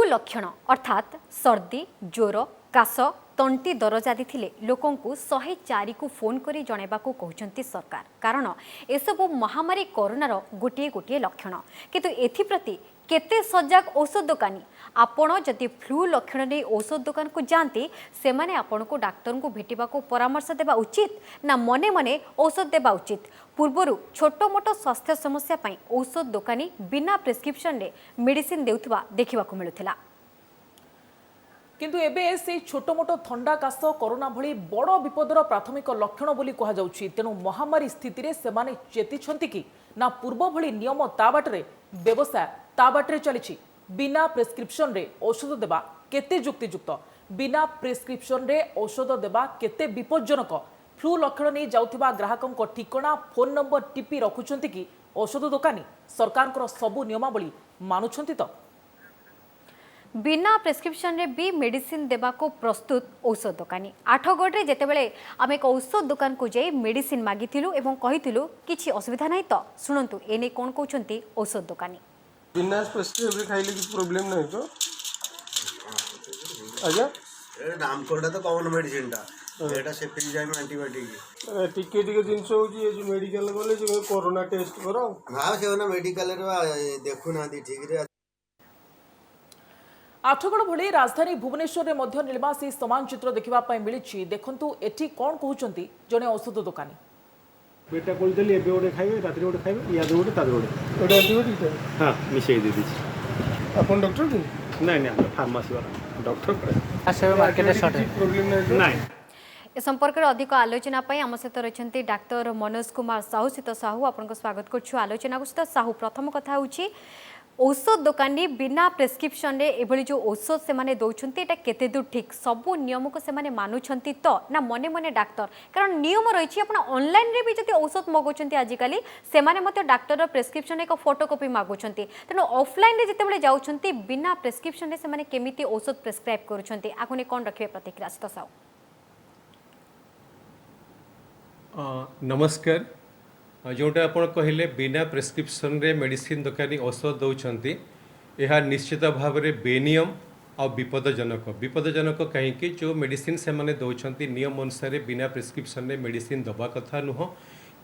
लक्षण अर्थात सर्दी ज्वर काश तंटी दरज आदि थिले लोकंकु 104 को फोन करी जणेबाकू कहउछंती सरकार कारण एसबु महामारी कोरोनार गोटे गोटे लक्षण किंतु एथिप्रति केते सजग औषध दुकानी आपण जदि फ्लू लक्षण नहीं औषध दुकान को जाती से माने आपण को डाक्टर को भेटिबा को परामर्श देबा उचित ना मने मने औषध देबा उचित पूर्वर छोट मोट स्वास्थ्य समस्या पई औषध दुकानी बिना प्रेस्क्रिप्शन रे मेडिसिन देउथबा देखिबा को मिलुथिला किंतु एबे से छोट मोट थंडा काश कोरोना भली बड़ विपदर प्राथमिक लक्षण बोली कहा जाउछि तेणु महामारी स्थिति रे सेमाने चेतिछंती कि ना पूर्व भली नियम ता बाटरे व्यवसाय ता बाटरे चलिछि बिना प्रेस्क्रिप्शन रे औषध देबा केते युक्तियुक्त बिना प्रेस्क्रिप्शन रे औषध देबा केते विपज्जनक फ्लू लक्षण नहीं जाउथिबा ग्राहकंक ठिकना फोन नंबर टिपी रखुछंती कि औषध दुकानी सरकारकर सबु नियमावली मानुछंती तो बिना प्रेस्क्रिप्शन रे भी मेडिसिन देबा को प्रस्तुत औषध दुकानी आठगढ़ रे जेतेबेले आम एक औषध दुकान को जाई मेडिसिन मागिथिलु एवं कहिथिलु किछि असुविधा नाही तो सुनंतु एने कोन कहउछंती औषध दुकानी बिना प्रेस्क्रिप्शन खाइले किसी प्रॉब्लम नहीं तो आजा ए नाम कोडा तो कॉमन मेडिसिन टा एटा सेफ्रिजाइम एंटीबायोटिक टिके टिके जिंस होची ये जो मेडिकल गले जो कोरोना टेस्ट करो हां से ना मेडिकल रे देखु ना दी ठीक रे आठगढ़ भली राजधानी भुवनेश्वर रे मध्य निर्मासी समान चित्र देखिबा पई मिलिछि देखंतु एठी कोन कहउचंती जने औषध दुकानी बेटा कोल देली एबे ओडे खाइबे रात्री ओडे खाइबे या दो ओडे तादे ओडे ओडे एंटीबायोटिक हां मिसेई दे दिछि अपन डॉक्टर की नहीं नहीं फार्मेसी वाला डॉक्टर करे आसे मार्केट शॉर्ट है प्रॉब्लम नहीं नहीं ए संपर्क में अधिक आलोचना पई आम सहित रहिछंती डाक्टर मनोज कुमार साहू सहित साहू आपनको स्वागत करछु आलोचना को सहित साहू प्रथम कथा होछि औषध दुकानी बिना प्रेस्क्रिप्शन रे एभली जो औषध से माने दौरान एटा केते दूर ठीक सबू नियम को से माने मानुछंती तो ना मने मने डाक्टर कारण नियम रही आपण ऑनलाइन रे भी जति औषध मगोछंती आजिकाली से माने मते डाक्टर रो प्रेस्क्रिप्शन एक फोटोकॉपी मागोछंती तेनो ऑफलाइन रे जते बेले जाउछंती बिना प्रेस्क्रिप्शन रे से माने केमिति औषध प्रेस्क्राइब करूछंती आकुने कोन रखिबे प्रतिक्रिया तो साउ नमस्कार जोटा आपण कहले बिना प्रेस्क्रिप्शन रे मेडिसिन दुकानी औषध दौरान यह निश्चित भाव में बेनियम आ विपदजनक कहीं जो मेडिसिन से माने दौरान नियम अनुसार बिना प्रेस्क्रिप्शन रे मेडिसिन दबा कथा नुह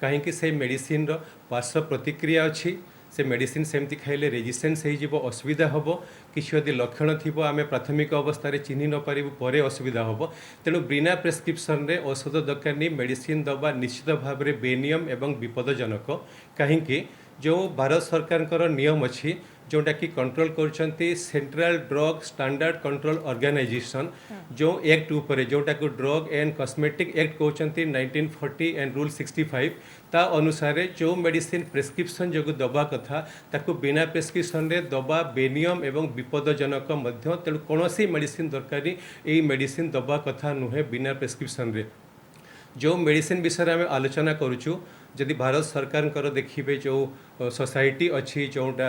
कहीं से मेडिसिन रो पार्श्व प्रतिक्रिया अच्छी से मेडिसिन सेमती खाइले रेजिस्टेंस हो असुविधा हम किसी यदि लक्षण थी आम प्राथमिक अवस्था चिन्ह न पारू पर असुविधा हम तेणु बिना प्रेस्क्रिप्शन रे औषध दुकानी मेडिसिन दबा निश्चित भाव में बेनियम एवं विपदजनक कहीं जो भारत सरकार नियम अच्छी जोटा कि कंट्रोल कर central drug standard control organisation जो एक्ट ऊपर जोटा को ड्रग एंड कॉस्मेटिक एक्ट कहते 1940 एंड रूल 65 ता अनुसार जो मेडिसिन प्रेस्क्रिप्शन जो दबा कथा ताको बिना प्रेस्क्रिप्शन रे दबा बेनियम एवं विपदजनक मध्य तेणु कौन मेडिसिन दरकार यही मेडिसिन दबा कथा नुहे बिना प्रेस्क्रिप्शन रे जो मेडिसिन विषय में आलोचना करुचु जदि भारत सरकार देखिए जो सोसाइटी अच्छी जोटा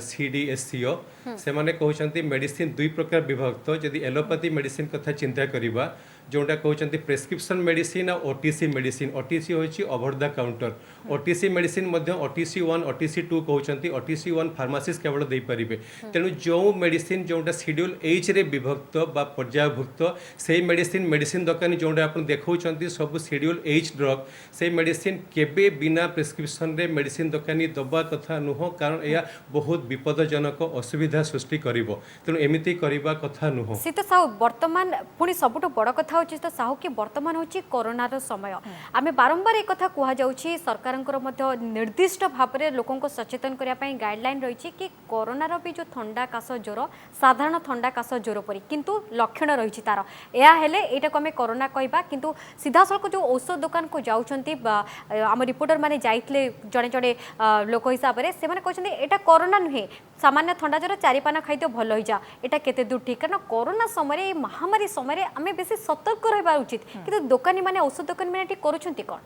CDSCO से माने कहते मेडिसिन दुई प्रकार विभक्त जदि एलोपैथी मेडिसिन कथा चिंता करवा जोटा कहते प्रेस्क्रिप्शन मेडिसिन और OTC मेडिसिन OTC होची over the counter OTC medicine OTC 1 OTC 2 कहते OTC 1 फार्मासीस्ट केवल दे पारिबे तेणु जो मेडिसिन जोटा शेड्यूल H रे विभक्त बा पर्यायभुक्त से मेडिसिन दुकानी जोटा आप देखते सब शेड्यूल H ड्रग से मेडिसिन केबे बिना प्रेस्क्रिप्शन रे मेडिसिन दुकानी दबा कथा नुह कारण यह बहुत विपदजनक असुविधा सृष्टि करिवो तेणु एमिति करिबा कथा नुह सीत साहू वर्तमान पुणी सबुठ बड़ कथा होची तो साहू कि वर्तमान होची कोरोनार समय आमे बारंबार एक कथा कुहा जाउची सरकारंकर मध्य निर्दिष्ट भाव में लोकों को सचेतन करिया पई गाइडलाइन रही कि कोरोनार भी जो थंडा काश ज्वर साधारण थंडा काश ज्वर परी किंतु लक्षण रही तार या हेले एटा को आमे कोरोना कहबा किंतु सीधा सळक जो औषध दुकान को जाउछंती आम रिपोर्टर माने जाइतले जड़े जड़े लोक हिसाब से माने कहछंती एटा कोरोना नुहे सामान्य थंडा ज्वर चारिपाना खाइते भल हो जा एटा केते दूर ठीक कारण कोरोना समय महामारी समय आमे बेसी सतर्क रहबा उचित किंतु दुकानी माने औषध दुकानी माने ठीक करूछंती कोन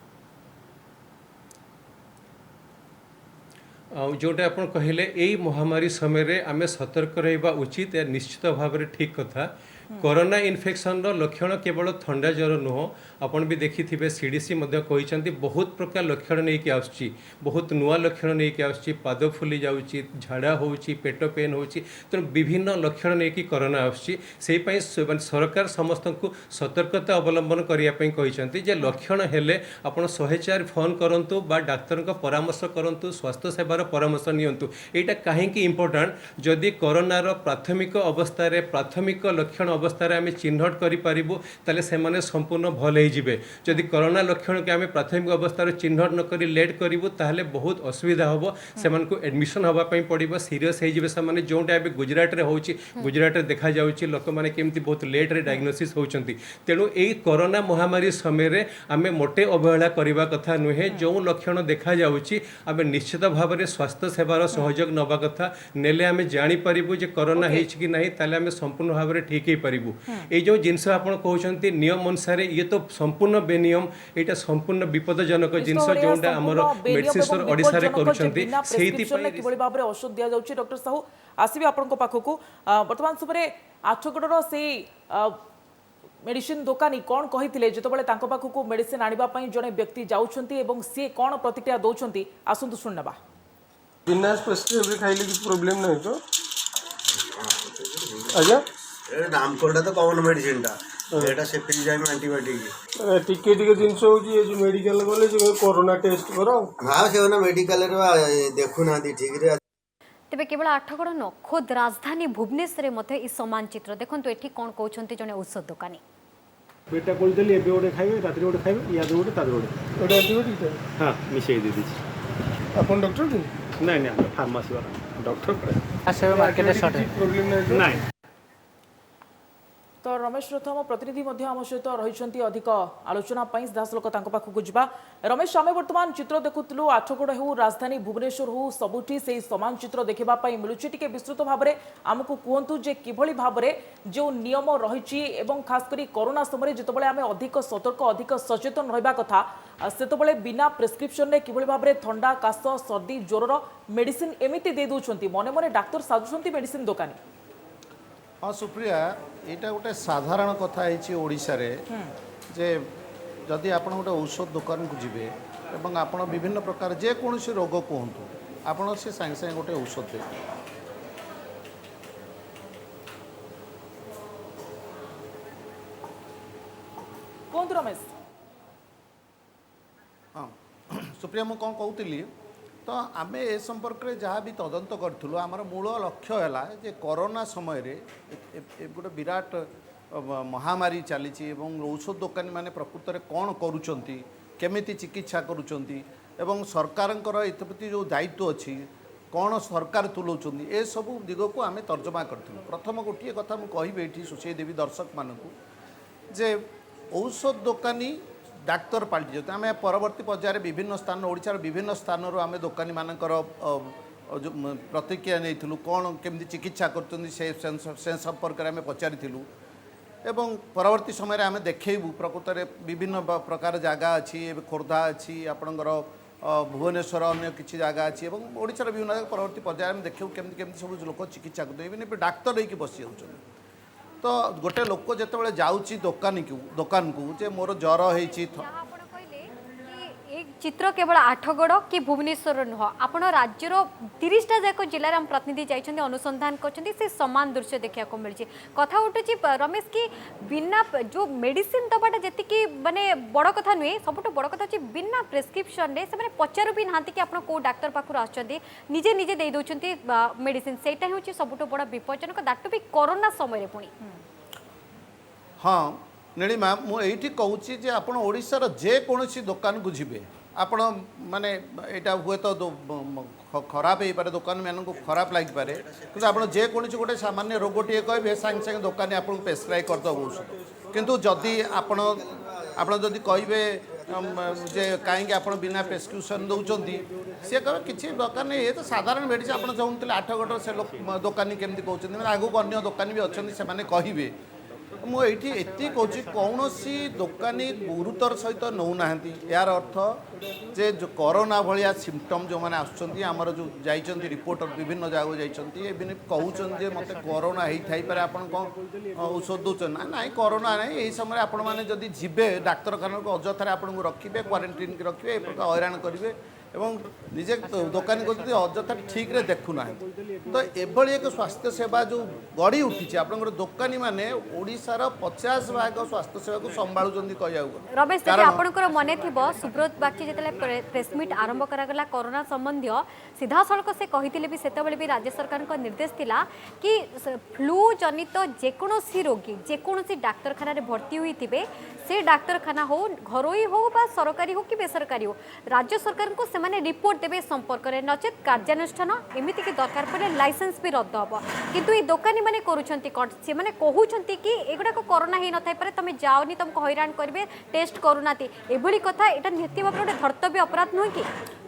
जोटा आप कहले यही महामारी समय आम सतर्क रहा उचित या निश्चित भाव में ठीक कथा कोरोना इन्फेक्शन लक्षण केवल थंडा ज्वर नुह आपण भी देखिथिबे सीडीसी मध्य कहिसंती बहुत प्रकार लक्षण नहीं कि आउची बहुत नुआ लक्षण नहीं कि आउची पाद फुली जाउची झाड़ा होउची पेट पेन होउची तो विभिन्न लक्षण नहीं कि कोरोना आउची सेहि पई सरकार समस्त को सतर्कता अवलंबन करिया पई कहिसंती जे लक्षण हेले आपण 104 फोन करंतु बा डाक्टर को परामर्श करंतु स्वास्थ्य सेवार परामर्श नियंतु एटा काहे कि इंपोर्टेंट जदि कोरोना रो प्राथमिक अवस्था रे प्राथमिक लक्षण अवस्था रे आमे चिन्हट करि परिबु ताले से माने संपूर्ण भल हे जिवे जदि कोरोना लक्षण के आमे प्राथमिक अवस्था रे चिन्हट न करि लेट करिबु ताले बहुत असुविधा होबो से मान को एडमिशन हवा पई पड़िबो सीरियस हे जिवे से माने जोंटा आबे गुजरात रे होउची गुजरात रे देखा जाउची लोक माने केमती बहुत लेट रे डायग्नोसिस होउचंती तेणु एई कोरोना महामारी समय रे आमे मोटे अवहेला करिबा कथा नुहे जो लक्षण देखा जाउची आमे निश्चित भाव रे स्वास्थ्य सेवार सहयोग नबा कथा नेले आमे जानि परिबु जे कोरोना हेछि कि नाही ताले आमे संपूर्ण भाव रे ठीक हे परिबु ए जो जिंस आपण कहउचंती नियम अनुसार ये तो संपूर्ण बेनियम एटा संपूर्ण विपदजनक जिंस जोंडा हमर मेडिसिन ओडिसा रे करूचंती सेहिति पई किबळी भाबरे औषध दिया जाउची डॉक्टर साहू आसीबे आपनको पाखकू वर्तमान समय आठगडर से मेडिसिन दोकानी कौन कही जितेबाला पाखक मेडिसिन आने जड़े व्यक्ति जाऊँगी सी कौन प्रतिक्रिया दौरान आसतु शुणवा बिना प्रेस्क्रिप्शन खाइले किसी प्रोब्लेम नहीं तो आज्ञा नामकोटा तो कॉमन मेडिसिन टा एटा सेफ्रिजाइम एंटीबायोटिक टिके टिके जिनस होची ये जो मेडिकल गले जो कोरोना टेस्ट करो हां से ना मेडिकल रे देखु ना ठीक रे तेबे केवल आठगड़ न खोद राजधानी भुवनेश्वर में ई समान चित्र देखो एठी कौन कहते जड़े औषध दोकानी पेटा कोलदेली एबे गोटे खाइबे रात्रि गोटे खाइबे या गोटे तार गोटे एटा एंटीबायोटिक हाँ मिसई दे दीजिए अपन डॉक्टर जी नहीं नहीं फार्मासी वाला डॉक्टर आसे मार्केट शॉर्ट है प्रॉब्लम नहीं नहीं तो रमेश रथ आम प्रतिनिधि आम सहित रही अधिक आलोचना सीधासलख पाखक जा रमेश आम बर्तमान चित्र देखुलु आठगड़ हो राजधानी भुवनेश्वर हो सबुठी से सामान चित्र देखापी मिलूँ टी विस्तृत भाव में आमको कहतु जे किभली भाव में जो नियम रही खासकर कोरोना समय जिते आम अधिक सतर्क अधिक सचेतन रहा कथा से बिना प्रेस्क्रिप्शन में किभली भाव में थंडा काश सर्दी ज्वर मेडिसिन एमती दे दौरान मन मन डाक्तर साजुंट मेडिसिन दोकानी हाँ सुप्रिया यहाँ गोटे साधारण कथा है जे जदि आप गोटे औषध दुकान को जीवे एवं आपण विभिन्न प्रकार जेकोसी रोग कहतु आपण से सांगे सांगे गोटे औषध दे कहतु रमेश हाँ सुप्रिया मुझे कौन कहती तो आम ए संपर्क में जहाँ भी तदंत करूँ आमर मूल लक्ष्य है जे कोरोना समय गोटे विराट महामारी चली औषध दोकानी मैंने प्रकृत में कौन करुँच केमिति चिकित्सा करुँच एवं सरकार एप्रति जो दायित्व अच्छी कौन सरकार तुलाऊँ ए सब दिग को आम तर्जमा करूँ प्रथम गोटे कथा मुझे ये सूचेदेवी दर्शक मानू जे औषध दोकानी डाक्तर पाल्टी जाते आम परवर्ती पर्यायर विभिन्न स्थान ओडिशार विभिन्न स्थान आम दोकानी मानकर प्रतिक्रिया नहीं कौन केमती चिकित्सा कर संपर्क में पचारि एवं परवर्ती समय आम देखू प्रकृत में विभिन्न प्रकार जगह अच्छी खोर्धा अच्छी आपणकर भुवनेश्वर अन्य किसी जगह अच्छी ओडिशार विभिन्न परवर्ती पर्यायर में देखू केमती केमती सब लोक चिकित्सा करते डाक्तर नहीं बसी जाऊँ तो गोटे लोक जिते जाऊँगी दुकान को जे मोर ज्वर हो एक चित्र केवल आठगड़ कि भुवनेश्वर नुह आपण राज्यर 30टा जाक जिले में प्रतिनिधि जाइछन्ती अनुसंधान करछन्ती से समान दृश्य देखा मिली कथा उठुची रमेश की बिना जो मेडिसिन दबाटा जी माने बड़ कथा नुहे सबुठ बड़ कथा अच्छी बिना प्रेस्क्रिप्शन रे से पचारू भी ना कि आप कौ डाक्तर पाखु आछन्ती निजे निजे दे दउछन्ती मेडिसिन सेटा होची सबुठ बड़ विपज्जनक दाट भी कोरोना समय रे पुणी हाँ नीलिमा मुझे कहूँ जे आप ओडिशार जेकोसी दुकान को जीवे आपण माने यहाँ हुए तो खराब हो पारे दुकान मान को खराब लगिपारे कि आप जेकोसी गोटे सामान्य रोगटे कहे सांगे सांगे दुकानी आपको प्रेस्क्राइब करदेव औषध किंतु जदि आपण जदि कहे जे कहीं आप बिना प्रेस्क्रिप्शन दौरान सी कहे किसी दरकार नहीं ये तो साधारण मेडिसिन आप चाहते आठगड़ से दुकानी केमती कहते आगू अन्य दुकानी भी अच्छा से कहे मुझे ये कहूँ कौन दोकानी गुरुतर सहित नौना यार अर्थ जे जो कोरोना भाया सिम्पटम जो मैंने आसर जो जाइए रिपोर्टर विभिन्न जगह जाइए कहते मत कोरोना होता आप कौन औषध दौन ना कोरोना ना यही समय आपण मैंने जदि जीवे डाक्तखाना को अजथार आपको रखिए क्वारंटाइन की रखिए ए प्रकार हैरान करेंगे एवं निजे दोकानी कहते अजथा ठीक रे देखुना तो एभली एक स्वास्थ्य सेवा जो गढ़ी उठी आपंकर दोकानी मैंने ओडिशार 50% स्वास्थ्य सेवा को संभालुंट कह रमेश जी आपंकर मन थी सुब्रत बागची जो प्रेसमिट आरंभ करागला कोरोना संबंधी सीधा सड़क से कही भी से भी राज्य सरकार निर्देश थिला कि फ्लू जनित जेकोसी रोगी जेकोसी डाक्तखाना भर्ती होते से डाक्तखाना हो घरोई हो बा सरकारी हो कि बेसरकारी हो राज्य सरकार को सेमाने रिपोर्ट देवे संपर्क में नचेत कार्यानुष्ठान एमती कि दरकार पड़े लाइसेंस भी रद्द हम किंतु ये दोकानी मैंने से माने कहउछंती कि एगुड़ा कोरोना ही न थाई पारे तमे जाओनी तुमको हैरान करेंगे टेस्ट करूना एभली कथा एटा नित्य भाव गोटे धर्तव्य अपराध नुह कि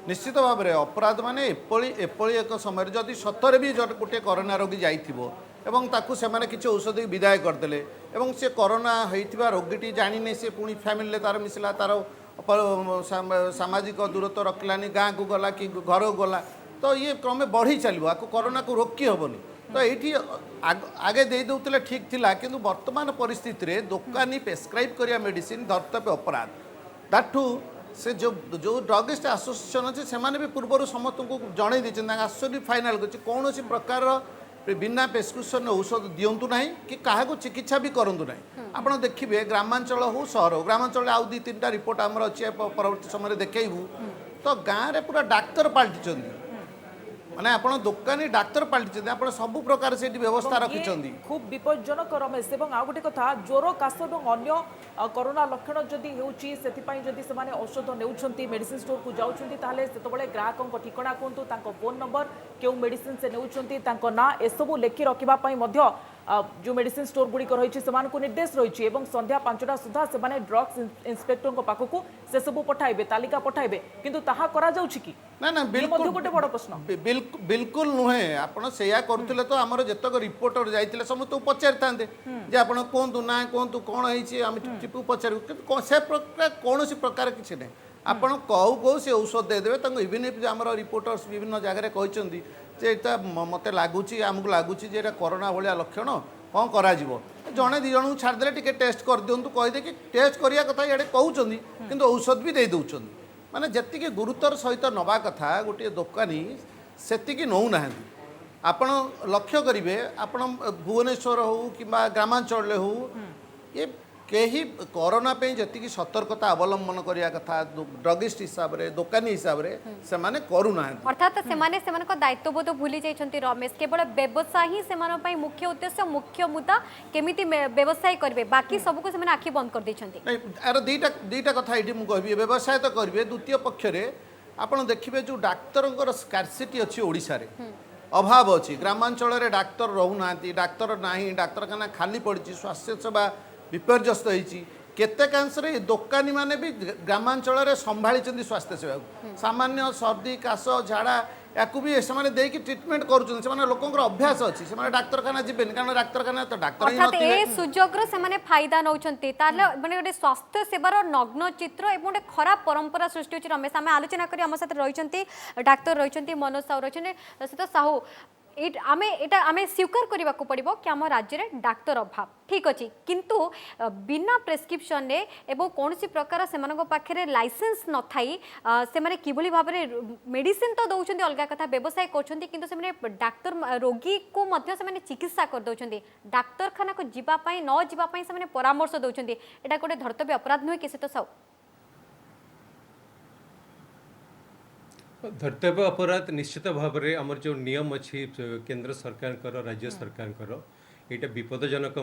निश्चित भाव में अपराध माने एपली एक समय जदि सतरे भी गोटे कोरोना रोगी जाइथिबो एवं ताकू से किसी औषध विदाय करदे एवं से कोरोना होइथिबा रोगीटी जानी से पुणी फैमिली तार मिसला तार सामाजिक दूरत्व रखलानी गाँ को गला कि घर गला तो ये क्रमे बढ़ी चलो आपको कोरोना को रोकी हेनी तो ये आगे दे दौले ठीक थिला किंतु वर्तमान परिस्थिति रे दोकानी प्रेस्क्राइब करिया मेडिसिन धर्तव्य अपराध दैटू से जो ड्रगिस्ट एसोसिएशन अच्छे से भी पूर्व समस्त को जन देते आश्चर्य फाइनाल कर कौन प्रकार बिना प्रेस्क्रिप्शन औषध दिंतु ना कि क्या चिकित्सा भी करूँ ना आप देखिए ग्रामांचल हो सहर हो ग्रामांचल आउ 2-3टा रिपोर्ट आमर अच्छे परवर्त समय देखू तो गाँव में पूरा डाक्तर पलटि माने आप दोकानी डाक्तर पलटि आप सब प्रकार से व्यवस्था रखी खूब विपज्जनक रमेश और आ गोटे कथा ज्वर काश और अन्य कोरोना लक्षण जदि होती से औषध ने मेडिसिन स्टोर को जाऊँच से ग्राहकों ठिकना कहतु फोन नंबर क्यों मेडिसिन से नेउछंती ना एसबू लेखि रखा जो मेडिसिन स्टोर गुड़िक रही निर्देश रही है संध्या 5टा सुधा से ड्रग्स इन्स्पेक्टर पाखक से सब पठाइबे तालिका पठाइबे किंतु ताहा करा जाउछि कि ना ना बिल्कुल गोटे बड़ प्रश्न बिल्कुल नुहे आप करुले तो आमर जितक रिपोर्टर जाइए समस्त पचारि थांते जे आप कहतु ना कहतु कौन होती टिपू पचारू कि से कौन प्रकार किसी ना आपण कहू कहू से औषध देदेवे इवन इफ आम रिपोर्टर्स विभिन्न जगह कहते मत लगुच आमको लगुच कोरोना भाया लक्षण कौन करा जड़े दी जन छाड़दे टे टेस्ट कर दिंतु कहीदे कि टेस्ट करिया कथा इे कहते किंतु औषध भी दे दौरान माने जत्तिकी गुरुतर सहित नवा कथा गोटे दोकानी सेतिकी नौना आपण लक्ष्य करेंगे आपण भुवनेश्वर हो कि ग्रामांचल हो ये कहीं कोरोना पे जी सतर्कता अवलंबन करिया कथा ड्रगिस्ट हिसाब रे दोकानी हिसाब रे से माने करूना अर्थात से दायित्वबोध भूली जाइछंती रमेश केवल व्यवसाय ही से मुख्य उद्देश्य मुख्य मुद्दा केमिति व्यवसाय करेंगे बाकी सबको से आखि बंद कर देछंती यार दीटा कथा ये मुझे व्यवसाय तो करेंगे द्वितीय पक्ष आप देखिए जो डाक्तर स्कार्सिटी अच्छी ओडिशा रे अभाव अच्छी ग्रामांचल डाक्तर रोना डाक्तर ना डाक्तरखाना खाली पड़ी स्वास्थ्य सेवा विपर्यस्त होती केतेकांशरे दोकानी माने भी ग्रामांचल संभाली स्वास्थ्य सेवा सामान्य सर्दी काश झाड़ा या भी से ट्रिटमेंट कर लोक अभ्यास अच्छी से डाक्तरखाना जी कारण डाक्तरखाना तो डाक्तर सुजोग से फायदा नौकरी माने गोटे स्वास्थ्य सेवार नग्न चित्र और गोटे खराब परंपरा सृष्टि होती रमेश आम आलोचना करी आम साथ रही डाक्तर रही मनोज साहू रही सहित साहू आमे स्वीकार करने को पड़ो कि आम राज्य में डाक्तर अभाव ठीक अच्छे किंतु बिना प्रेस्क्रिप्शन रे एवं कौन प्रकार से पाखे लाइसेंस न थाई से माने किभली भाव में मेडिसिन तो दौरान अलग कथा व्यवसाय कर डाक्तर रोगी को मध्य से चिकित्सा कर दौरान डाक्तरखाना को जीवाई न जीवाई से परामर्श दौरान यहाँ गोटे धर्तव्य अपराध नुहे कि से तो साउ धर्तव्य अपराध निश्चित भाव में आमर जो नियम अच्छी केंद्र सरकार राज्य सरकार यहाँ विपदजनक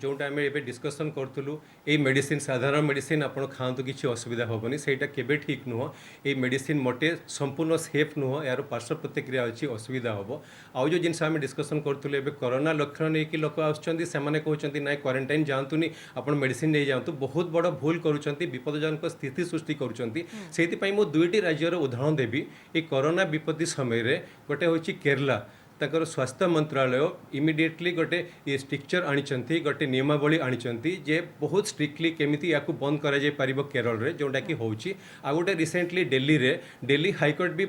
जोटा आम ए डिस्कसन करूँ ये मेडिसिन साधारण मेडिसिन आप खातु किसी असुविधा हेनी से केवे ठीक नुह ये मेडिसिन मोटे संपूर्ण सेफ नुह यार पार्श्व प्रतिक्रिया अच्छी असुविधा हम आउ जो जिन आम डिस्कसन करूँ ए कोरोना लक्षण नहीं कि लोक आसते ना क्वारंटाइन जातुनी आप मेडिसिन नहीं जातु बहुत बड़ भूल करुँच विपदजनक स्थिति सृष्टि करुँच मुझे 2टी राज्यर उदाहरण देवी ये कोरोना विपत्ति समय गोटे हूँ केरला ତାଙ୍କର ସ୍ୱାସ୍ଥ୍ୟ ମନ୍ତ୍ରାଳୟ ଇମିଡ଼ିଏଟଲି ଗୋଟେ ये स्ट्रिक्चर आनी गोटे नियमावली आनी जे बहुत स्ट्रिक्टली केमिति याकू बंद करा जाय परिबो केरल रे जोटा कि होउची आ गोटे रिसेंटली दिल्ली हाईकोर्ट भी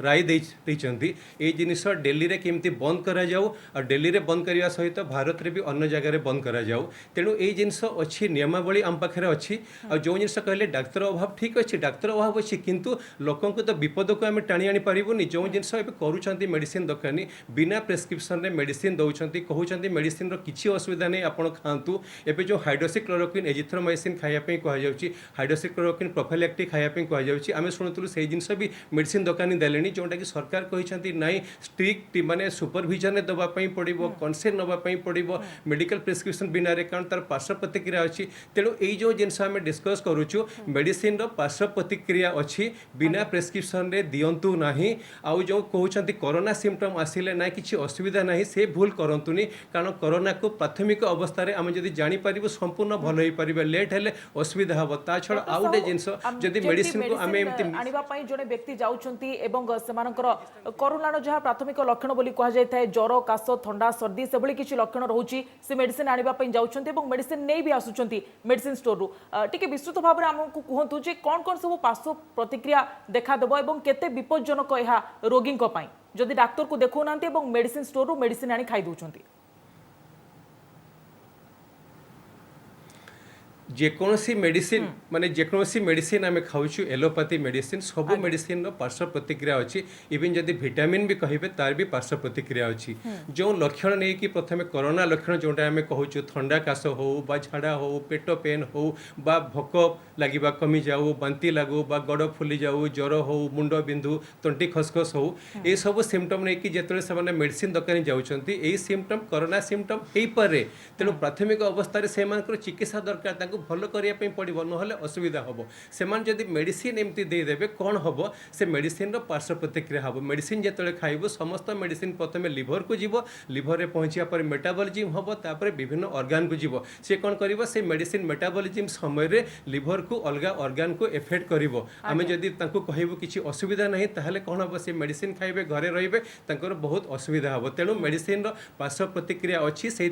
राय देइचंती ए जिनिस दिल्ली रे केमिति बंद करा जाऊ और दिल्ली रे बंद करने सहित भारत रे भी अन्य जगह रे बंद करा जाऊ तेणु ए जिनिस अच्छी नियमावली आम पाखे अच्छी आ जो जिनिस कहले डाक्तर अभाव ठीक अच्छी डाक्तर अभाव अच्छी किंतु लोकों को तो विपद को आम टाणी आनी पारिबुनी जो जिनिस एबे करूछंती मेडिसिन दोकानी बिना प्रेस्क्रिप्शन रे मेडिसिन दउछंती कहउछंती मेडिसिन रो किछि असुविधा नहीं आपण खातु एबे जो हाइड्रोक्सीक्लोरोक्विन एजिथ्रोमाइसिन खाया पे कहा जाउची हाइड्रोक्सीक्लोरोक्विन प्रोफाइलैक्टिक खाया पे कहा जाउची आमे सुनतलु से जिंस भी मेडिसिन दोकानी देलेनी जोटा कि सरकार कहिसंती नाही स्ट्रिक्ट माने सुपरविजन दबा पई पड़िबो कंसेंट नबा पई पड़िबो मेडिकल प्रेस्क्रिप्शन बिना रे कारण तार पार्श्व प्रतिक्रिया अछि तेणु एई जो जिंस आमे डिस्कस करूछु मेडिसिन रो पार्श्व प्रतिक्रिया अछि बिना प्रेस्क्रिप्शन रे दियंतु नाही आउ जो कहउछंती कोरोना सिम्पटम आसिले ना किछि असुविधा नाही से भूल करंतुनी कारण कोरोना को प्राथमिक अवस्था रे आमे जदि जानि परिबो संपूर्ण भल होई परिबे लेट हेले असुविधा हबो ता छड़ आउटे जिंस जदि मेडिसिन को आमे एमति आनिबा पई जने व्यक्ति जाउछंती एवं सेमानकर कोरोनार जहा प्राथमिक लक्षण बोली कहा जाय थाए ज्वर काश ठंडा सर्दी से भली किछि लक्षण रहउची से मेडिसिन आनिबा पई जाउछंती एवं मेडिसिन नै भी आसुछंती मेडिसिन स्टोर रु टिके विस्तृत भाबरे हमकु कहंतु जे कोन कोन सब पार्श्व प्रतिक्रिया देखा देबो एवं केते विपज्जनक एहा रोगी को पई जदि डाक्टर को देखौ नांती एवं मेडिसिन स्टोर रु मेडिसिन आनी खाइ दउछंती जेकोसी मेडिसिन माने जेकोसी मेडिसिन आमे खाउछु एलोपैथी मेडिसिन सब मेडिसिन रो पार्श्व प्रतिक्रिया अछि इवन जदि विटामिन भी कहिबे तार भी पार्श्व प्रतिक्रिया अछि जो लक्षण नै कि प्रथमे कोरोना लक्षण जोटा आमे कहउछु ठंडा काश हो बा झाड़ा हो पेट पेन हो बा भोक लागिबा कमी जाऊ बांती लागू बा गड़ फुली जाऊ ज्वर हो मुंड बिंदु तंटी खसखस हो ए सब सिम्पटम नै कि जेतले से मेडिसिन दकानी जाउछंती ए सिम्पटम कोरोना सिम्पटम हेई पारे तेनु प्राथमिक अवस्था रे सेमानकर चिकित्सा दरकार ताकू भल करिया पड़ो ना असुविधा हम से जदि मेडिसिन एमती देदेवे कौन हम से मेडिसिन पार्श्व प्रतिक्रिया हम मेडिसिन जो खाइबू समस्त मेडिसिन प्रथम लिभर को जीव लिभर में पहुँचा पर मेटाबॉलिज्म हम तापर विभिन्न ऑर्गन को जीव से कौन कर से मेडिसिन मेटाबॉलिज्म समय लिभर को अलग ऑर्गन को एफेक्ट कर आम जदि कहबू किसी असुविधा नहीं ताहले कौन हम से मेडिसिन खाइबे घरे रहिबे तांकर बहुत असुविधा हम तेणु मेडिसिन पार्श्व प्रतिक्रिया अच्छी से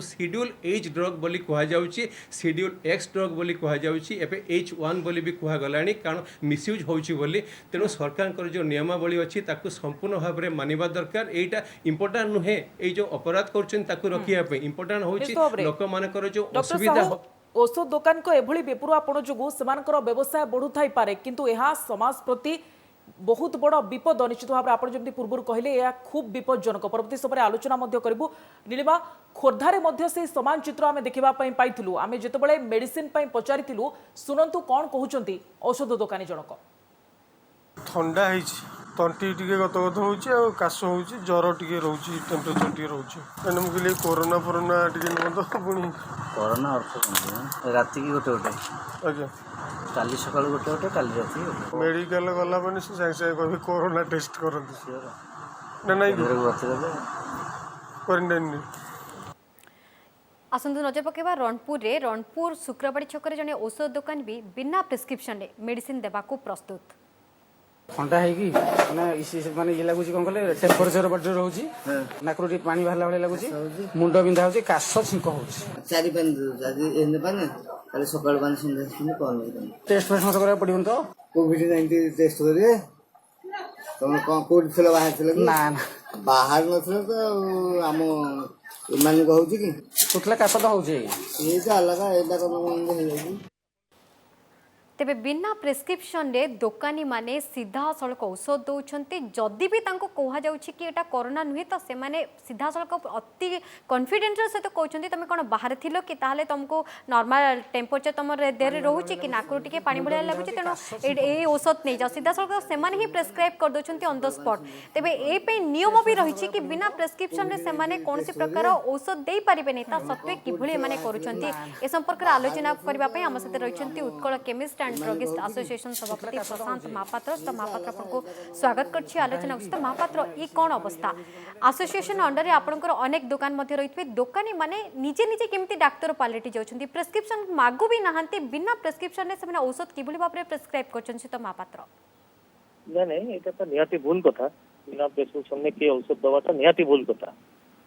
शेड्यूल एज ड्रग बोली कह जाउची शेड्यूल एक्स ड्रग बोली कह जाउची एबे H1 बोली भी कह गलानी कारण मिसयूज होउची बोली तेणु सरकार जो नियमावली अच्छी ताकू संपूर्ण भाव में मानिबा दरकार एटा इंपोर्टेंट नुहे ए जो अपराध करछन ताकू रखिया पे इंपोर्टेंट होउची लोक मानकर जो असुविधा औषध दुकान को एभली बेपरुआपण जोगु सेमानकर व्यवसाय बढ़ु थाई पारे किंतु यहाँ समाज प्रति बहुत बड़ विपद निश्चित भाव में आप जमी पूर्व कहले यह खूब विपज्जनक परवर्ती समय आलोचना करूँ नीलिमा खोर्धारे मध्य से समान चित्र आम देखा पाइलु आम जिते मेडिसिन पचारि शुणु कौन कहते औषध दोकानी जनक थंडा तंटी टिके गत गत हो काश हो ज्वर टिके रोचे टेम्परेचर टिके रोचे मैंने मुझे कोरोना फोरोना टिके न पुणी कोरोना अर्थ राति की गोटे गोटे अच्छा काली सकाल गोटे गोटे काली राति गोटे मेडिकल गला मैंने सागे सागे कह कोरोना टेस्ट करते ना नहीं क्वारंटाइन आसंतु नजर पकेबा रणपुर शुक्रबाड़ी छक जड़े औषध दुकान भी बिना प्रेस्क्रिप्शन मेडिसिन देवाक प्रस्तुत ठंडा है माने ये लगुच कौन कले टेम्परेचर बढ़ रोचे नाकरू टी पानी बाहर भाई लगुच मुंड बिंधा हो काश छिंक हो चारि पानी सकाल पानी टेस्ट फेस्ट मत करा पड़िबन तो कोविड-19 टेस्ट करिए तुम कौन कोड थिला बाहर थिला ना बाहर नथिला तो हम मान कहू कि तुतला काश तो होजे ये तो अलग एटा कोन हो जाई तेबे बिना प्रेस्क्रिप्शन रे दोकानी माने सीधा सड़क औषध दौरान जदि भी कह जाउछि कि एटा कोरोना नुहे तो से माने सीधा सड़क अति कॉन्फिडेंस सहित कहते तुम कौन बाहर थिलो कि ताहले तुमको नॉर्मल टेम्परेचर तुम देह रोचे कि नाकरू टिके पानी भलिया लगुच तेणु ए औषध नहीं जाओ सीधा सड़क से ही प्रेस्क्राइब कर दौरान ऑन द स्पॉट तेबे ए नियम भी रही कि बिना प्रेस्क्रिप्शन रे से माने कौन प्रकार औषध दे पारिबे नहीं ता सत्वे किभली माने करूछंती ए संपर्क आलोचना करबा पई हम साथे रहिछंती Utkal chemist and druggist association सभापति प्रशांत महापात्र तो महापात्र आपको स्वागत करछि आलोचना तो महापात्र ई कौन अवस्था एसोसिएशन अंडर आपनकर अनेक दुकान मध्य रहितबे दोकानी माने निजे निजे केमती डाक्टर पालटी जाउछंती प्रेस्क्रिप्शन मागु भी नहांती बिना प्रेस्क्रिप्शन ने से औषध किभली भाबरे प्रेस्क्राइब करछंती तो महापात्र नहीं एटा तो निहाती भूल कथा बिना प्रेस्क्रिप्शन में किए औषध दवाटा निहाती भूल कथा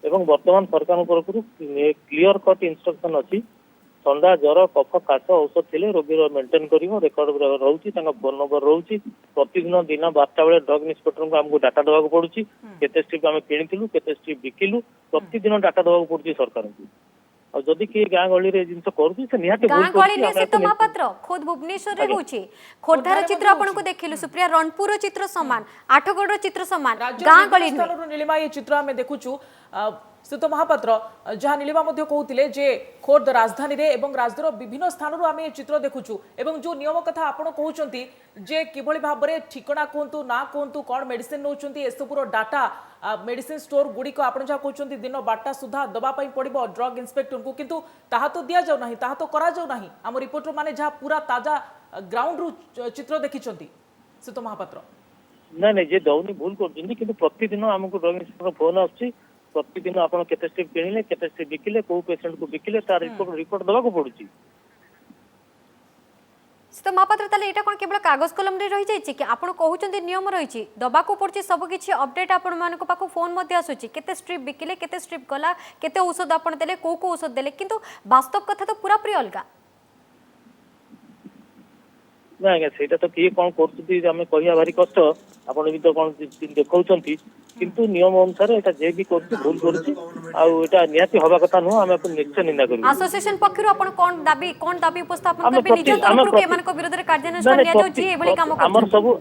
एवं वर्तमान सरकार तरफ क्लियर कट इंस्ट्रक्शन अच्छी थंडा जर कफ काश औषध थे रोगी मेंटेन कर रेकर्ड रोचे फोन नंबर रोचे प्रतिदिन दिन 12टा बेले ड्रग इन्स्पेक्टर को आमको डाटा देवाक पड़ुची केते स्ट्रिप आम किणिलु केते स्ट्रिप बिकिलु प्रतिदिन डाटा देवाक पड़ुची सरकार को और जदि किए गाँ गहली जिन करुच्छी से निहाती गाँ गहली ने सीत महापात्र खुद भुवनेश्वर रे होची खोर्धार चित्र आपन को देखिलु सुप्रिया रणपुर चित्र समान आठगढ़ चित्र समान गाँ गहली नीलिमा ये चित्र आम देखुचु सीत महापात्र जहाँ नीलिमा कहते जे खोर्ध राजधानी रे एवं राज्यर विभिन्न स्थान आम ये चित्र देखुचु एवं जो नियम कथा आपण कहते जे किभली भाव में ठिकना कहतु ना कहतु कौन मेडिसिन नौकरी एसबूर डाटा मेडिसिन स्टोर गुड़िक आप जहाँ कहते दिन 12टा सुधा दवाई पड़ो ड्रग इन्स्पेक्टर को किंतु ताहा तो दि जाऊ ना ताहा तो करा जाऊ ना आम रिपोर्टर माने जहाँ पूरा ताजा ग्राउंड रु चित्र देखी सीत महापात्र ना नहीं जे दौनी भूल कर प्रतिदिन आमको ड्रग इन्स्पेक्टर फोन आसुची प्रतिदिन आप केते स्ट्रिप किणिले केते स्ट्रिप बिकिले को पेशेंट को बिकिले तार रिपोर्ट देवाक पड़ुची तो महापात्र ताले एटा कोन केवल कागज कलम रे रही जाई कि आपण कहउचंदी नियम रही दबा को पड़ची सब किछि अपडेट आपण मान को पाको फोन मध्ये आसुची केते स्ट्रिप बिकिले केते स्ट्रिप गला केते औषध आपण देले को औषध देले किंतु वास्तव कथा तो पूरा पूरी अलगा ना आज्ञा सेटा तो किए कौन कर कहया भारी कष्ट आपण भी तो कौन देखौचंती किंतु नियम अनुसार एटा जे भी करछि भूल करछि आ एटा नियाती हवा कथा नु हम अपन निश्चय निंदा करू एसोसिएशन पक्षरु आपण कोन दाबी उपस्थापन करबे निज तरफ के मान को विरोध रे कार्यानुष्ठान लिया जाउ जी एबली काम कर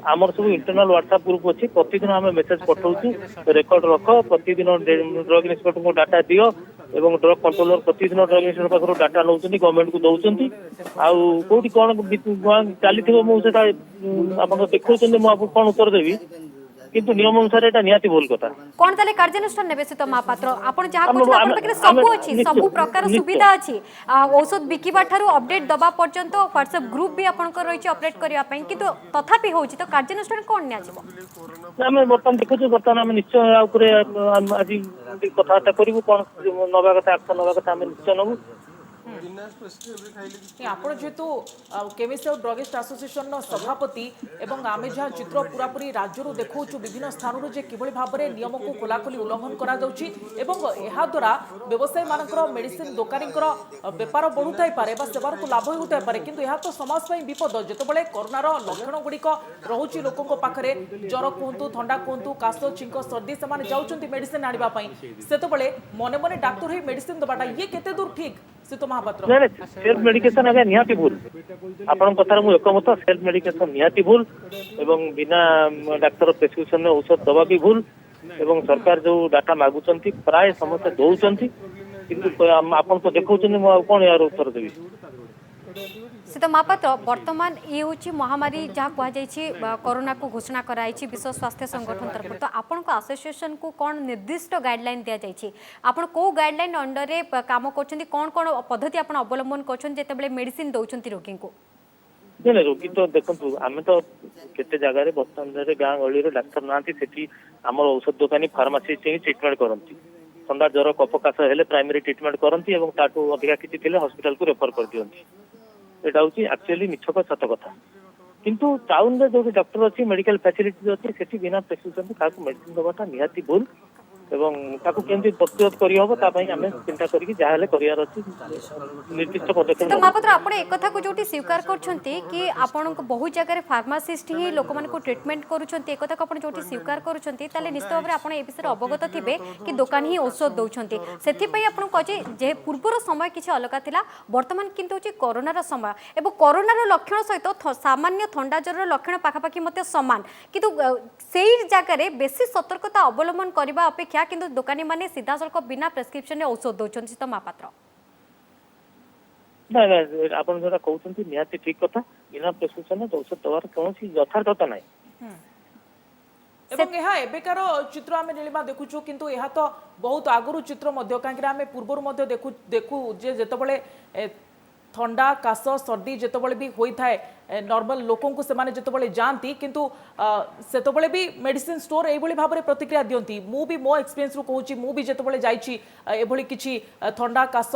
हमर सब इंटरनल व्हाट्सएप ग्रुप अछि प्रतिदिन हम मेसेज पठाउछु रेकॉर्ड रखो प्रतिदिन ड्रग इन्स्पेक्टर को डाटा दियो एवं ड्रग कंट्रोलर प्रतिदिन ड्रग इन्स्पेक्टर पाखरु डाटा नउछन्ती गवर्नमेंट को दउछन्ती आ कोठी कोन चलीथिबो मु सेटा आपण देखौछन्ती मु आपन कोन उत्तर देबी किंतु नियम अनुसार एटा नियाती भूल कथा कोन ताले कार्यानुष्ठान नेबे सीत महापात्र आपण जहा कहू आपण पाखरे सब अछि सब प्रकार सुविधा अछि औषध बिकिबा थारु अपडेट दबा पर्यंत व्हाट्सएप ग्रुप भी आपण को रहिछि अपडेट करिया पई किंतु तथापि होछि तो कार्यानुष्ठान कोन निया जिवो हम बर्तमान देखु बर्तमान हम निश्चय ऊपर आज कथा करिवु कोन नबा कथा एक्शन नबा कथा हम निश्चय नबु आप जेहेतु केमिस्ट और ड्रगिस्ट एसोसिएशन सभापति एवं आम जहाँ चित्र पूरा पूरी राज्य देखु विभिन्न स्थान कि भाव में नियम को खोलाखोली उल्लंघन करा द्वारा व्यवसायी मान मेडिसिन दोकानी बेपार बढ़ुथाई पारे सेवार को लाभ होता है किंतु यह तो समाज विपद जितेबाला कोरोनार लक्षण गुड़िक रोचे लोकों पाखे ज्वर कहतु थंडा कहतु काश छिंक सर्दी से जाऊँच मेडिसिन आने से मने मने डाक्तर मेडिसिन दबाटा ये केते दूर ठीक सीत महापात्र सेल्फ मेडिकेशन आगे निहाती भूल आपण कथार मु एकमत सेल्फ मेडिकेशन निहाती भूल एवं बिना डाक्तर प्रेस्क्रिप्शन में औषध दवा भी भूल एवं सरकार जो डाटा मागुचंती प्राय समस्त दउचंती किंतु आपण तो देखौचंती मु कोन यार उत्तर देबी सीत महापात्र वर्तमान ये हूँ महामारी जहाँ कहुई कोरोना को घोषणा कराई विश्व स्वास्थ्य संगठन तरफ तो आपण को एसोसिएशन को कौन निर्दिष्ट गाइडलाइन दि जाइए आपण को गाइडलाइन अंडर रे काम कर कौन कौन पद्धति आप अवलंबन कर मेडिसिन दौरान रोगी को नहीं रोगी तो देखो आम तो केते जगह बर्तमान गाँ गहली डाक्तर ना आम औषध दोकानी फार्मासीस्ट ही ट्रिटमेंट करती थंडा ज्वर कफ काश हेले प्राइमरी ट्रिटमेंट करती और ताठू अधिका किसी हॉस्पिटल को रेफर कर दियंती एटा हूँ एक्चुअली मिछक सत कथा किंतु टाउन रे जो डॉक्टर अच्छी मेडिकल फैसिलिटी अच्छी सेठी बिना प्रेस्क्रिप्शन क्या मेडिसिन दबाटा निहाती भूल एवं ताकू केमती प्रतिरोध करी हबो ता पई हमें चिंता करी कि जाहले करियार अछि निर्दिष्ट पदक्षेप तो महापात्र आपण एक कथा को जोटी स्वीकार करछंती कि आपण को बहुत जगह फार्मासिस्ट ही लोक मान को ट्रीटमेंट करूछंती एक कथा को आपण जोटी स्वीकार करूछंती ताले निश्चित भाबरे आपण ए विषय अवगत थिबे कि दुकान ही औषध दउछंती सेथि पई आपण कहजे जे पूर्वर समय किछि अलगा थिला वर्तमान किंतु छि कोरोनार समय एवं कोरोनार लक्षण सहित सामान्य थंडा ज्वर लक्षण पाखापाखि मते समान किंतु सेही जगह बेसी सतर्कता अवलंबन करबा अपेक्षा किंतु दुकानी माने सीधा सड़क बिना प्रेस्क्रिप्शन औषध दौरान तो महापात्र ना ना आपण जोटा कहउछंती निहाती ठीक कथा बिना प्रेस्क्रिप्शन औषध दवार कोनोसी यथार्थता नै एवं यह एबेकार चित्र आम नीलिमा देखुचु किंतु यह तो बहुत आगुरु चित्र मध्य कहीं आम पूर्वर देखु जे जेतबले थंडा काश सर्दी जितेबाला भी होता है नॉर्मल लोकों को से जितेबाला जाती किंतु सेतबले भी मेडिसिन स्टोर ये भाव में प्रतिक्रिया दियंती मु भी मो एक्सपीरियंस कहूँ मु भी जितेबाला जाइछि एभली किछि थंडा काश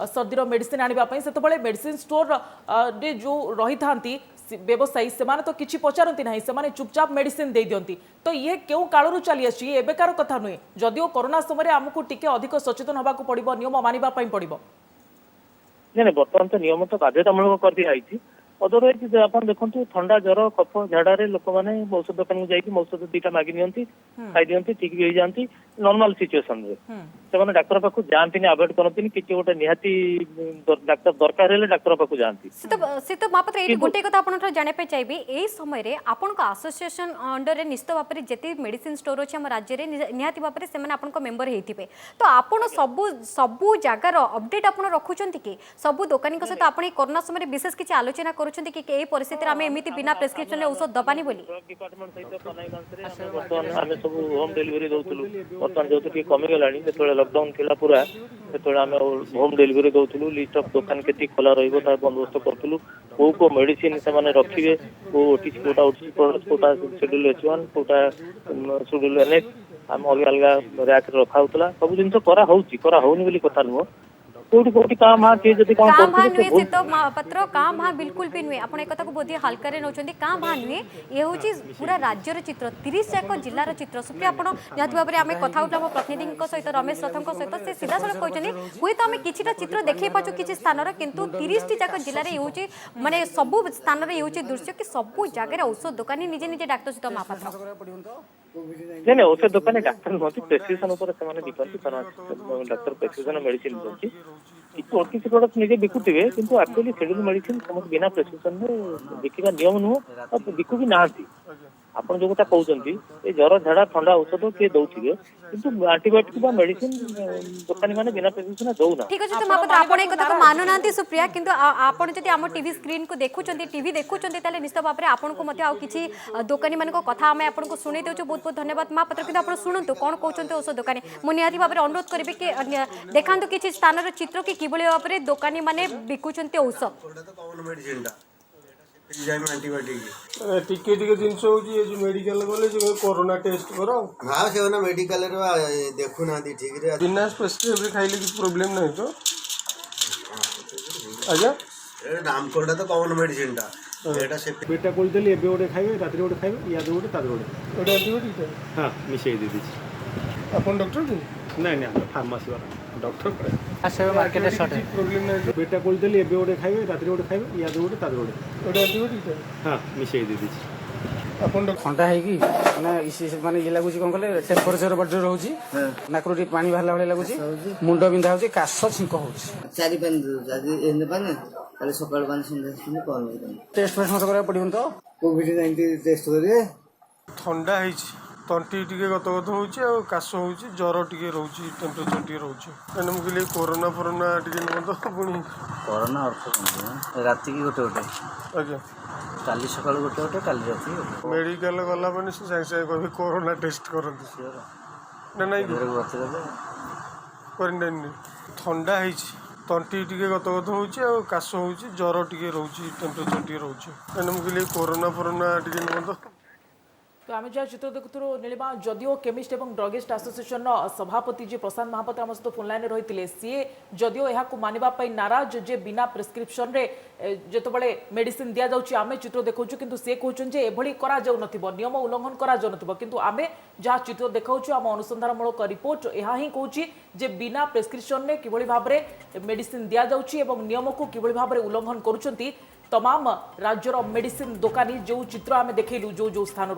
सर्दीर मेडिसिन आनिबा पई सेतबले मेडिसिन स्टोर रे जो रही थांती व्यवसायी सेमाने तो किछि पचारंती नाही सेमाने चुपचाप मेडिसिन दे दियंती तो ये केउ कालरू चली आछि एबेकार कथा नुहे जदिओ कोरोना समय आमको टिके अधिक सचेतन होबाकू पड़िबो नियम मानिबा पई पड़िबो नहीं बर्तमान तो नियम तो बाध्यतामूलक कर दिया अदरवाइज आप देखो थंडा जर कफ झाड़े लोक मैंने औषध दुकान को जाइए औषध दीटा मागि नि खाई दिखती ठीक भी हो जाती नॉर्मल सिचुएशन से डाक्तर पाख जाती अवॉइड करती किसी गोटे निहाती डाक्तर दरकार है डाक्तर पाख जाती सीत महापात्र ये गोटे कथा आपन जाने पे चाहिए एई समय रे आपन को एसोसिएशन अंडर रे निश्चित भाव में जेती मेडिसिन स्टोर अछि हम राज्य रे निहाती भाव में से आपन को मेंबर हेतिबे तो आपन सबु जगार अपडेट आपन रखुचंती कि सबु दुकानी के सहित आपन कोरोना समय विशेष किछि आलोचना करूचंती कि ए परिस्थिति रे हम एमिति बिना प्रेस्क्रिप्शन रे औषध दबानी बोली डिपार्टमेंट सहित पनाई मानसरे वर्तमान आमे सब होम डिलीवरी दउतलु वर्तमान जो कि कमी गेलानी जेतोले लॉकडाउन थिला पूरा जेतोले आमे होम डिलीवरी दउतलु लिस्ट ऑफ दुकान केति खोला रहइबो ता बंदोबस्त करतलु को मेडिसिन से माने रखिबे को ओटीसी कोटा शेड्यूल H1 कोटा शेड्यूल NH हम अलग अलग रैक रखा होतला सब जिन करा होउनी बोली कथा नुह कोठी कोठी काम हा के जति कोन काम हा नुए से तो पत्र काम हा बिल्कुल भी नुए आपण एक कथा को बोधी हल्का रे नौचंदी काम हा नुए ये होची पूरा राज्य रे चित्र 30 जाक जिल्ला रे चित्र सुप्रिया आपण निहत भाबरे हमें कथा उठला प्रतिनिधि को सहित रमेश रथम को सहित से सीधा सळक कहचनी हुई तो हमें किछिटा चित्र देखै पाछु किछि स्थान रे किंतु 30 टी जाक जिल्ला रे होची माने सब स्थान रे होची दृश्य कि सब जगह रे औषध दुकानी निजे निजे डाक्टर सहित महापात्र नहीं औषध दुकान डाक्तर नहोती प्रेस्क्रिप्शन ऊपर से दिखती डाक्तर प्रेस्क्रिप्शन मेडिसिन दउची किसी प्रोडक्ट निजे बिकुथिबे किंतु एक्चुअली शेड्यूल मेडिसिन समस्त बिना प्रेस्क्रिप्शन में बिकिबा नियम नुह और बिकु भी नाहंती आपण जो गोटा कहउचंती ए जर झाड़ा ठंडा औषध के दउथिबे किंतु एंटीबायोटिक बा मेडिसिन दुकानी माने बिना प्रेस्क्रिप्शन दउना ठीक अछि तो महापात्र आपण एक कथा को मानु नांती सुप्रिया किंतु आपण जति हम टीवी स्क्रीन को देखुचंती टीवी देखुचंती ताले निश्चित भाबरे आपण को मते आ किछि दुकानी मान को कथा हम आपण को सुनै देउछु बहुत बहुत धन्यवाद महापात्र किंतु आपण सुनंतु कोन कहउचंती औषध दुकानी मु निहाती भाबरे अनुरोध करबे कि देखांतु किछि स्थान रो चित्र कि किबळे भाबरे दुकानी माने बिकुचंती औषध कोटा तो कॉमन मेडिसिन टा जाय एंटीबायोटिक टिके टिके जिनस होची ए जो मेडिकल गले जो कोरोना टेस्ट करो हां से ना मेडिकल रे देखु ना दी ठीक रे बिना प्रेस्क्रिप्शन खाइले कि प्रॉब्लम नहीं तो आजा ए नाम कोटा तो कॉमन मेडिसिन टा एटा से पेटा कोल देली एबे ओडे खाइबे रात्री ओडे खाइबे या दो ओडे तादर ओडे ओडे एंटीबायोटिक हां मिशेई दे दिछि अपन डॉक्टर की नहीं नहीं फार्मेसी वाला डॉक्टर पर आसे मार्केट रे शॉर्ट है प्रॉब्लम नहीं पेटा कोल देली एबे ओडे खाइबे रात्री ओडे खाइबे या दो ओडे तादर ओडे ओडे एंटीबायोटिक हां मिशेई दे दिछि अपन डॉक्टर ठंडा है कि माने इसी माने ये लागुची कोन कले टेम्परेचर बड रहउची नाकरुटी पानी बाहला भले लागुची मुंड बिंधा होची काश छिंक होची चारि पानी जदि एने पानी काले सकाळ पानी संध्या कॉल नहीं टेस्ट फेस्ट मत करा पड़िबन तो कोविड-19 टेस्ट करे ठंडा ହେଇଛି तंटी टिके गतगत होଉଛି ଆଉ କାଶ ହେଉଛି ଜ୍ୱର ଟିକେ ରହୁଛି ଟେମ୍ପରେଚର ଟିକେ ରହୁଛି ମାନେ ମୁଁ କହିଲି କୋରୋନା ଫୋରୋନା ଟିକେ ନୁହଁ ତ ପୁଣି कोरोना अर्थ कौन राति की गोटे गोटे ଆଜ୍ଞା काली सकाल गोटे गोटे काली राति गोटे ମେଡ଼ିକାଲ ଗଲା ମାନେ ସେ ସାଙ୍ଗେ ସାଙ୍ଗେ କହିବେ କୋରୋନା ଟେଷ୍ଟ କରନ୍ତୁ ନା ନାଇଁ କ୍ୱାରେଣ୍ଟାଇନ୍ ଥଣ୍ଡା ହେଇଛି ତଣ୍ଟି ଟିକେ ଗତଗତ ହେଉଛି ଆଉ କାଶ ହେଉଛି ଜ୍ୱର ଟିକେ ରହୁଛି ଟେମ୍ପରେଚର ଟିକେ ରହୁଛି ମାନେ ମୁଁ କହିଲି କୋରୋନା ଫୋରୋନା ଟିକେ ନୁହଁ ତ तो आम जहाँ चित्र देखुर नीलिमा जदिओ केमिस्ट और ड्रगिस्ट एसोसिएशन सभापति जी प्रशांत महापात्र आम सहित फोन लाइन रही सी जदिओ यह मानवाई नाराज जे बिना प्रेस्क्रिप्शन रे जिते मेडिसिन दि जाऊँगी आम चित्र देखा किंतु सी कहते एभली नियम उल्लंघन किंतु आम जहाँ चित्र देखा आम अनुसंधानमूलक रिपोर्ट यह ही कहूँ जे बिना प्रेस्क्रिप्शन रे किभली भाव में मेडिसिन दि जाऊँगी नियम को किभली भाव में उल्लंघन करुँच तमाम राज्यर मेडिसिन दुकानी जो चित्र आम देखलु जो स्थान